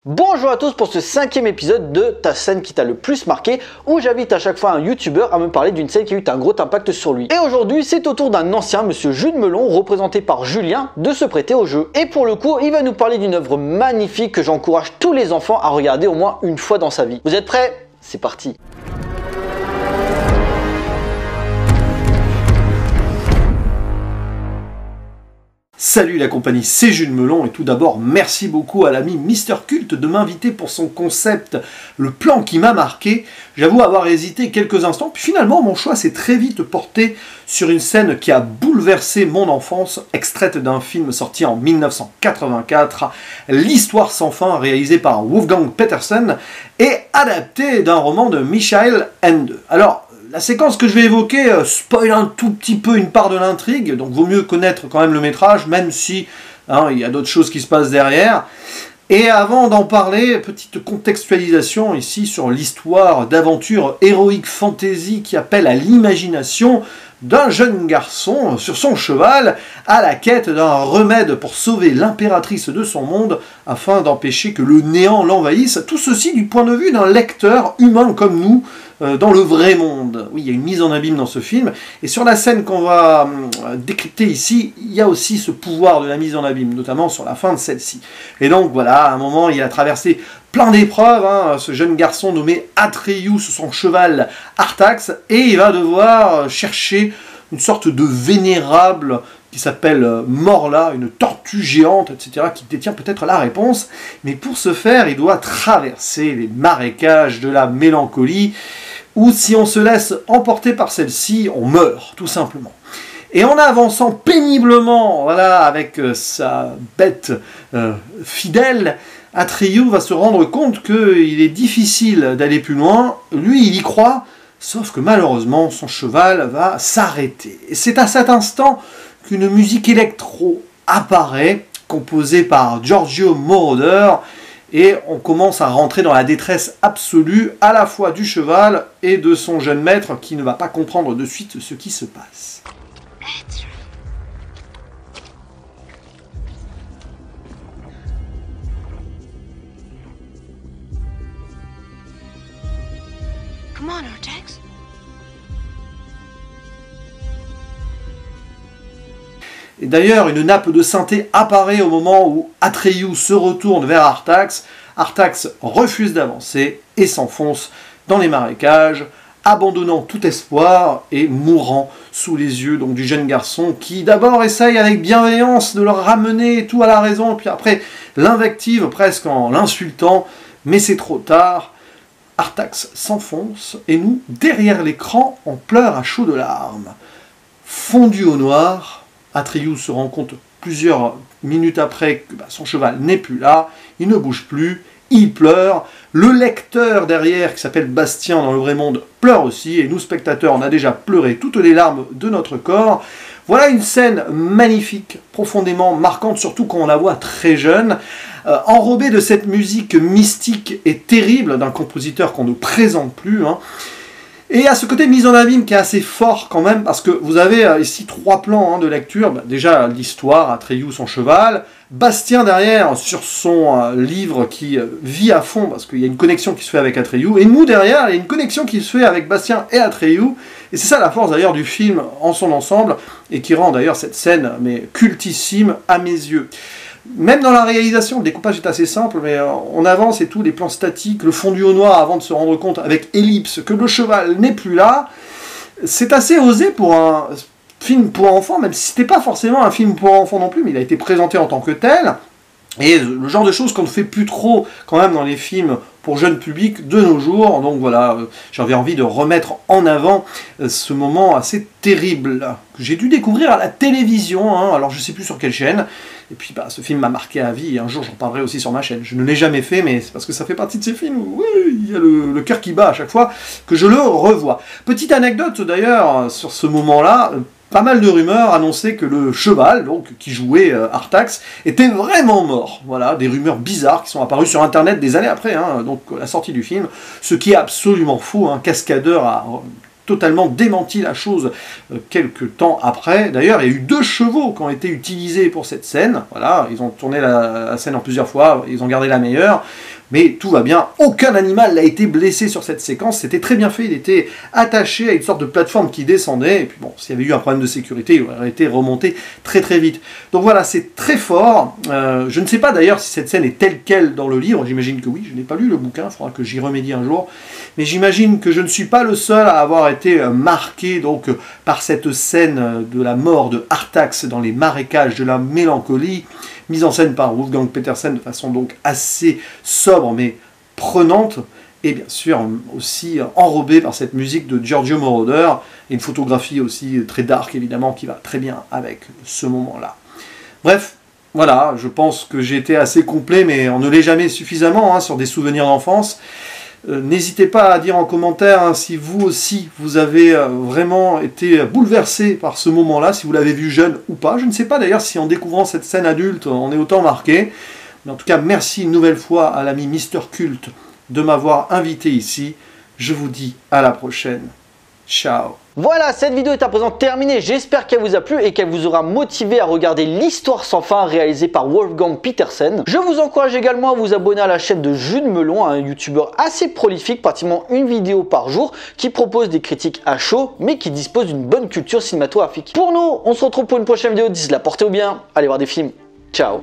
Bonjour à tous pour ce 5e épisode de ta scène qui t'a le plus marqué, où j'invite à chaque fois un youtubeur à me parler d'une scène qui a eu un gros impact sur lui. Et aujourd'hui, c'est au tour d'un ancien, monsieur Jules Melon, représenté par Julien, de se prêter au jeu. Et pour le coup, il va nous parler d'une œuvre magnifique que j'encourage tous les enfants à regarder au moins une fois dans sa vie. Vous êtes prêts? C'est parti. Salut la compagnie, c'est Jules Melon et tout d'abord merci beaucoup à l'ami Mister Cult de m'inviter pour son concept, le plan qui m'a marqué. J'avoue avoir hésité quelques instants, puis finalement mon choix s'est très vite porté sur une scène qui a bouleversé mon enfance, extraite d'un film sorti en 1984, L'Histoire sans fin, réalisé par Wolfgang Petersen et adapté d'un roman de Michael Ende. Alors, la séquence que je vais évoquer spoil un tout petit peu une part de l'intrigue, donc vaut mieux connaître quand même le métrage, même si il y a d'autres choses qui se passent derrière. Et avant d'en parler, petite contextualisation ici sur l'histoire d'aventure héroïque fantasy qui appelle à l'imagination d'un jeune garçon sur son cheval à la quête d'un remède pour sauver l'impératrice de son monde afin d'empêcher que le néant l'envahisse. Tout ceci du point de vue d'un lecteur humain comme nous dans le vrai monde. Oui, il y a une mise en abîme dans ce film. Et sur la scène qu'on va décrypter ici, il y a aussi ce pouvoir de la mise en abîme, notamment sur la fin de celle-ci. Et donc voilà, à un moment, il a traversé plein d'épreuves, ce jeune garçon nommé Atreyu sur son cheval Artax, et il va devoir chercher une sorte de vénérable qui s'appelle Morla, une tortue géante, etc., qui détient peut-être la réponse. Mais pour ce faire, il doit traverser les marécages de la mélancolie, où si on se laisse emporter par celle-ci, on meurt, tout simplement. Et en avançant péniblement, voilà, avec sa bête fidèle, Atreyu va se rendre compte qu'il est difficile d'aller plus loin. Lui, il y croit, sauf que malheureusement, son cheval va s'arrêter. Et c'est à cet instant qu'une musique électro apparaît, composée par Giorgio Moroder, et on commence à rentrer dans la détresse absolue, à la fois du cheval et de son jeune maître, qui ne va pas comprendre de suite ce qui se passe. Come on, Artax. Et d'ailleurs, une nappe de synthé apparaît au moment où Atreyu se retourne vers Artax. Artax refuse d'avancer et s'enfonce dans les marécages, abandonnant tout espoir et mourant sous les yeux donc, du jeune garçon qui d'abord essaye avec bienveillance de le ramener tout à la raison, puis après l'invective presque en l'insultant, mais c'est trop tard. Artax s'enfonce et nous, derrière l'écran, on pleure à chaudes larmes. Fondu au noir, Atreyu se rend compte plusieurs minutes après que son cheval n'est plus là, il ne bouge plus, il pleure, le lecteur derrière, qui s'appelle Bastien dans le vrai monde, pleure aussi, et nous spectateurs, on a déjà pleuré toutes les larmes de notre corps. Voilà une scène magnifique, profondément marquante, surtout quand on la voit très jeune, enrobée de cette musique mystique et terrible d'un compositeur qu'on ne présente plus, Et à ce côté mise en abîme qui est assez fort quand même, parce que vous avez ici 3 plans de lecture. Déjà l'histoire, Atreyu, son cheval, Bastien derrière sur son livre qui vit à fond, parce qu'il y a une connexion qui se fait avec Atreyu, et nous derrière, il y a une connexion qui se fait avec Bastien et Atreyu, et c'est ça la force d'ailleurs du film en son ensemble, et qui rend d'ailleurs cette scène mais cultissime à mes yeux. Même dans la réalisation, le découpage est assez simple, mais on avance et tout, les plans statiques, le fondu au noir avant de se rendre compte avec ellipse que le cheval n'est plus là. C'est assez osé pour un film pour enfants, même si c'était pas forcément un film pour enfants non plus, mais il a été présenté en tant que tel. Et le genre de choses qu'on ne fait plus trop quand même dans les films pour jeunes publics de nos jours. Donc voilà, j'avais envie de remettre en avant ce moment assez terrible que j'ai dû découvrir à la télévision, alors je sais plus sur quelle chaîne. Et puis ce film m'a marqué à vie, et un jour j'en parlerai aussi sur ma chaîne. Je ne l'ai jamais fait, mais c'est parce que ça fait partie de ces films où il y a le cœur qui bat à chaque fois que je le revois. Petite anecdote d'ailleurs sur ce moment-là, pas mal de rumeurs annonçaient que le cheval, donc qui jouait Artax, était vraiment mort. Voilà, des rumeurs bizarres qui sont apparues sur internet des années après, donc la sortie du film, ce qui est absolument faux. Un cascadeur a totalement démenti la chose quelques temps après. D'ailleurs, il y a eu 2 chevaux qui ont été utilisés pour cette scène. Voilà, ils ont tourné la scène en plusieurs fois, ils ont gardé la meilleure. Mais tout va bien, aucun animal n'a été blessé sur cette séquence, c'était très bien fait, il était attaché à une sorte de plateforme qui descendait, et puis bon, s'il y avait eu un problème de sécurité, il aurait été remonté très très vite. Donc voilà, c'est très fort, je ne sais pas d'ailleurs si cette scène est telle quelle dans le livre, j'imagine que oui, je n'ai pas lu le bouquin, il faudra que j'y remédie un jour, mais j'imagine que je ne suis pas le seul à avoir été marqué donc par cette scène de la mort de Artax dans les marécages de la mélancolie, mise en scène par Wolfgang Petersen de façon donc assez sobre mais prenante, et bien sûr aussi enrobée par cette musique de Giorgio Moroder, et une photographie aussi très dark évidemment qui va très bien avec ce moment-là. Bref, voilà, je pense que j'ai été assez complet, mais on ne l'est jamais suffisamment hein, sur des souvenirs d'enfance. N'hésitez pas à dire en commentaire hein, si vous aussi vous avez vraiment été bouleversé par ce moment-là, si vous l'avez vu jeune ou pas. Je ne sais pas d'ailleurs si en découvrant cette scène adulte on est autant marqué. Mais en tout cas, merci une nouvelle fois à l'ami Mister Cult de m'avoir invité ici. Je vous dis à la prochaine. Ciao. Voilà, cette vidéo est à présent terminée, j'espère qu'elle vous a plu et qu'elle vous aura motivé à regarder l'Histoire sans fin réalisée par Wolfgang Petersen. Je vous encourage également à vous abonner à la chaîne de Jules Melon, un youtubeur assez prolifique, pratiquement une vidéo par jour, qui propose des critiques à chaud, mais qui dispose d'une bonne culture cinématographique. Pour nous, on se retrouve pour une prochaine vidéo, d'ici là, portez-vous bien, allez voir des films, ciao.